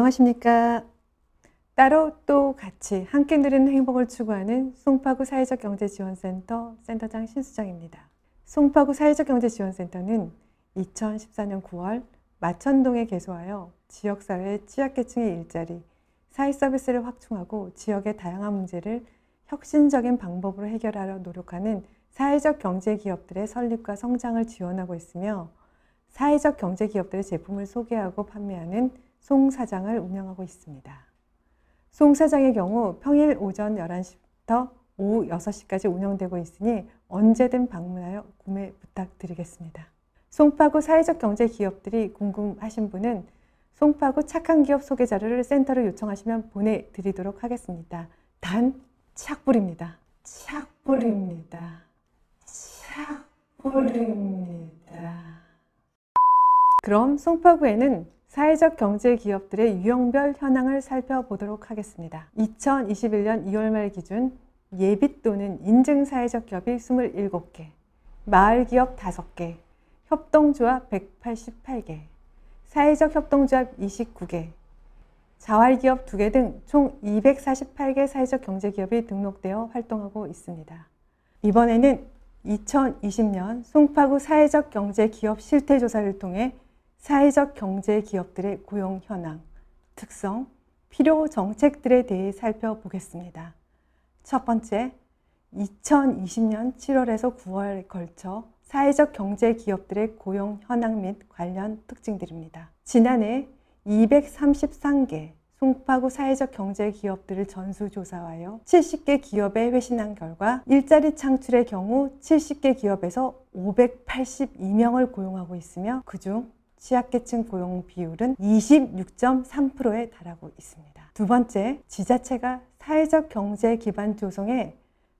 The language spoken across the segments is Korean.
안녕하십니까. 따로 또 같이 함께 누리는 행복을 추구하는 송파구 사회적경제지원센터 센터장 신수정입니다. 송파구 사회적경제지원센터는 2014년 9월 마천동에 개소하여 지역사회 취약계층의 일자리, 사회서비스를 확충하고 지역의 다양한 문제를 혁신적인 방법으로 해결하려 노력하는 사회적 경제기업들의 설립과 성장을 지원하고 있으며 사회적 경제기업들의 제품을 소개하고 판매하는 송 사장을 운영하고 있습니다. 송 사장의 경우 평일 오전 11시부터 오후 6시까지 운영되고 있으니 언제든 방문하여 구매 부탁드리겠습니다. 송파구 사회적 경제기업들이 궁금하신 분은 송파구 착한 기업 소개 자료를 센터로 요청하시면 보내드리도록 하겠습니다. 단 착불입니다. 착불입니다. 착불입니다. 그럼 송파구에는 사회적 경제기업들의 유형별 현황을 살펴보도록 하겠습니다. 2021년 2월 말 기준 예비 또는 인증 사회적 기업이 27개, 마을기업 5개, 협동조합 188개, 사회적 협동조합 29개, 자활기업 2개 등 총 248개 사회적 경제기업이 등록되어 활동하고 있습니다. 이번에는 2020년 송파구 사회적 경제기업 실태조사를 통해 사회적 경제기업들의 고용 현황, 특성, 필요 정책들에 대해 살펴보겠습니다. 첫 번째, 2020년 7월에서 9월에 걸쳐 사회적 경제기업들의 고용 현황 및 관련 특징들입니다. 지난해 233개 송파구 사회적 경제기업들을 전수조사하여 70개 기업에 회신한 결과 일자리 창출의 경우 70개 기업에서 582명을 고용하고 있으며 그중 취약계층 고용 비율은 26.3%에 달하고 있습니다. 두 번째, 지자체가 사회적 경제 기반 조성에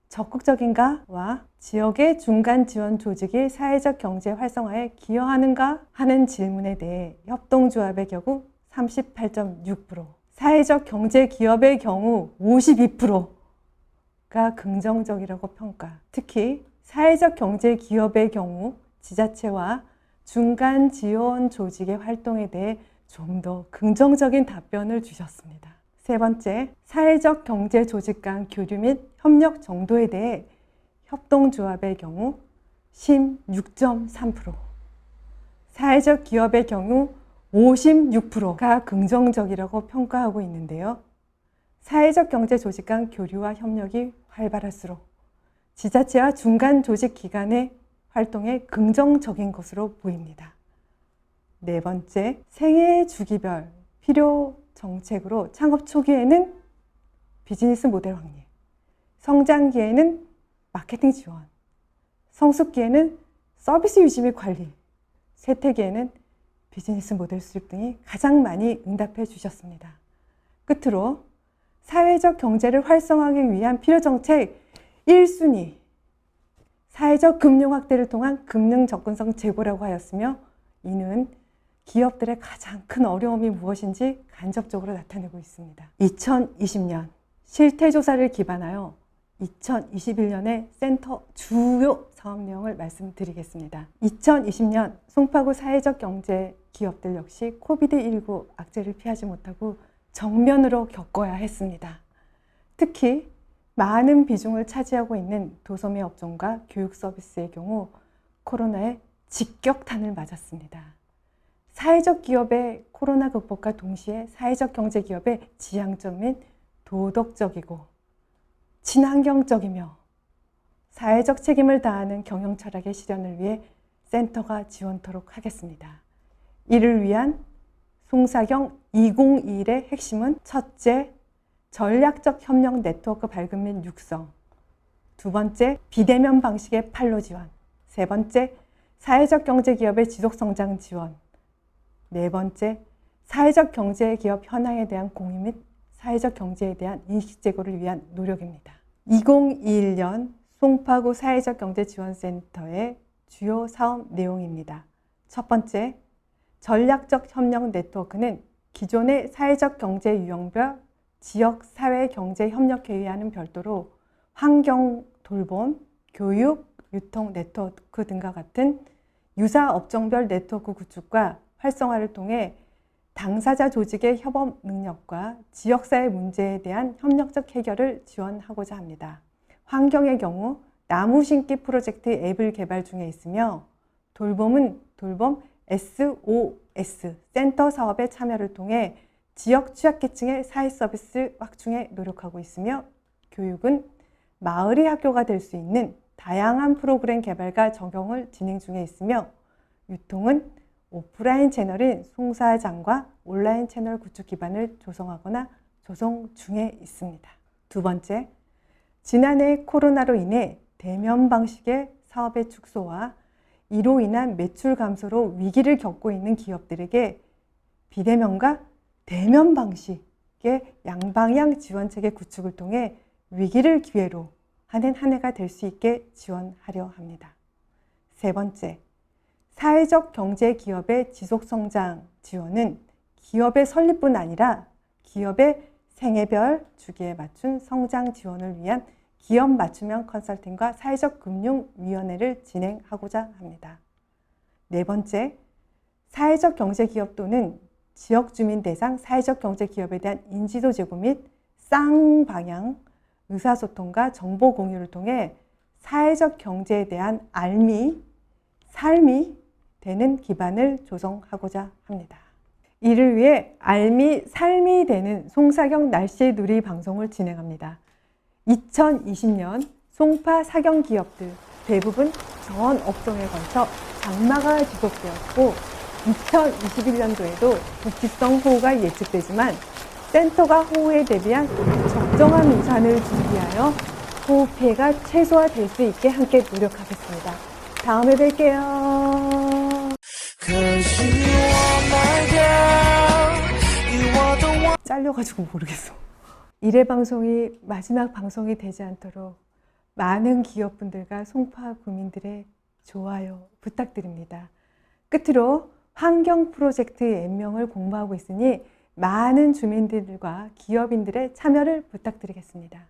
적극적인가와 지역의 중간 지원 조직이 사회적 경제 활성화에 기여하는가 하는 질문에 대해 협동조합의 경우 38.6%, 사회적 경제 기업의 경우 52%가 긍정적이라고 평가. 특히 사회적 경제 기업의 경우 지자체와 중간 지원 조직의 활동에 대해 좀 더 긍정적인 답변을 주셨습니다. 세 번째, 사회적 경제 조직 간 교류 및 협력 정도에 대해 협동조합의 경우 16.3%, 사회적 기업의 경우 56%가 긍정적이라고 평가하고 있는데요. 사회적 경제 조직 간 교류와 협력이 활발할수록 지자체와 중간 조직 기관의 활동에 긍정적인 것으로 보입니다. 네 번째, 생애 주기별 필요 정책으로 창업 초기에는 비즈니스 모델 확립, 성장기에는 마케팅 지원, 성숙기에는 서비스 유지 및 관리, 쇠퇴기에는 비즈니스 모델 수립 등이 가장 많이 응답해 주셨습니다. 끝으로 사회적 경제를 활성화하기 위한 필요 정책 1순위, 사회적 금융 확대를 통한 금융 접근성 제고라고 하였으며 이는 기업들의 가장 큰 어려움이 무엇인지 간접적으로 나타내고 있습니다. 2020년 실태조사를 기반하여 2021년의 센터 주요 사업 내용을 말씀드리겠습니다. 2020년 송파구 사회적 경제 기업들 역시 코비드19 악재를 피하지 못하고 정면으로 겪어야 했습니다. 특히 많은 비중을 차지하고 있는 도소매 업종과 교육 서비스의 경우 코로나에 직격탄을 맞았습니다. 사회적 기업의 코로나 극복과 동시에 사회적 경제 기업의 지향점인 도덕적이고 친환경적이며 사회적 책임을 다하는 경영 철학의 실현을 위해 센터가 지원토록 하겠습니다. 이를 위한 송사경 2021의 핵심은 첫째, 전략적 협력 네트워크 발굴 및 육성, 두 번째, 비대면 방식의 판로 지원, 세 번째, 사회적 경제기업의 지속성장 지원, 네 번째, 사회적 경제기업 현황에 대한 공유 및 사회적 경제에 대한 인식 제고를 위한 노력입니다. 2021년 송파구 사회적 경제지원센터의 주요 사업 내용입니다. 첫 번째, 전략적 협력 네트워크는 기존의 사회적 경제 유형별 지역 사회 경제 협력 회의와는 별도로 환경 돌봄, 교육, 유통 네트워크 등과 같은 유사 업종별 네트워크 구축과 활성화를 통해 당사자 조직의 협업 능력과 지역사회 문제에 대한 협력적 해결을 지원하고자 합니다. 환경의 경우 나무 심기 프로젝트 앱을 개발 중에 있으며 돌봄은 돌봄 SOS 센터 사업의 참여를 통해 지역 취약계층의 사회 서비스 확충에 노력하고 있으며 교육은 마을이 학교가 될 수 있는 다양한 프로그램 개발과 적용을 진행 중에 있으며 유통은 오프라인 채널인 송사장과 온라인 채널 구축 기반을 조성하거나 조성 중에 있습니다. 두 번째, 지난해 코로나로 인해 대면 방식의 사업의 축소와 이로 인한 매출 감소로 위기를 겪고 있는 기업들에게 비대면과 대면 방식의 양방향 지원체계 구축을 통해 위기를 기회로 하는 한 해가 될 수 있게 지원하려 합니다. 세 번째, 사회적 경제 기업의 지속성장 지원은 기업의 설립뿐 아니라 기업의 생애별 주기에 맞춘 성장 지원을 위한 기업 맞춤형 컨설팅과 사회적 금융위원회를 진행하고자 합니다. 네 번째, 사회적 경제기업 또는 지역주민 대상 사회적 경제기업에 대한 인지도 제고 및 쌍방향 의사소통과 정보 공유를 통해 사회적 경제에 대한 삶이 되는 기반을 조성하고자 합니다. 이를 위해 삶이 되는 송사경 날씨 누리 방송을 진행합니다. 2020년 송파 사경 기업들 대부분 전 업종에 걸쳐 장마가 지속되었고 2021년도에도 국지성 호우가 예측되지만 센터가 호우에 대비한 적정한 우산을 준비하여 호우 피해가 최소화될 수 있게 함께 노력하겠습니다. 다음에 뵐게요. 잘려가지고 모르겠어. 1회 방송이 마지막 방송이 되지 않도록 많은 기업분들과 송파 구민들의 좋아요 부탁드립니다. 끝으로 환경 프로젝트 앱명을 공모하고 있으니 많은 주민들과 기업인들의 참여를 부탁드리겠습니다.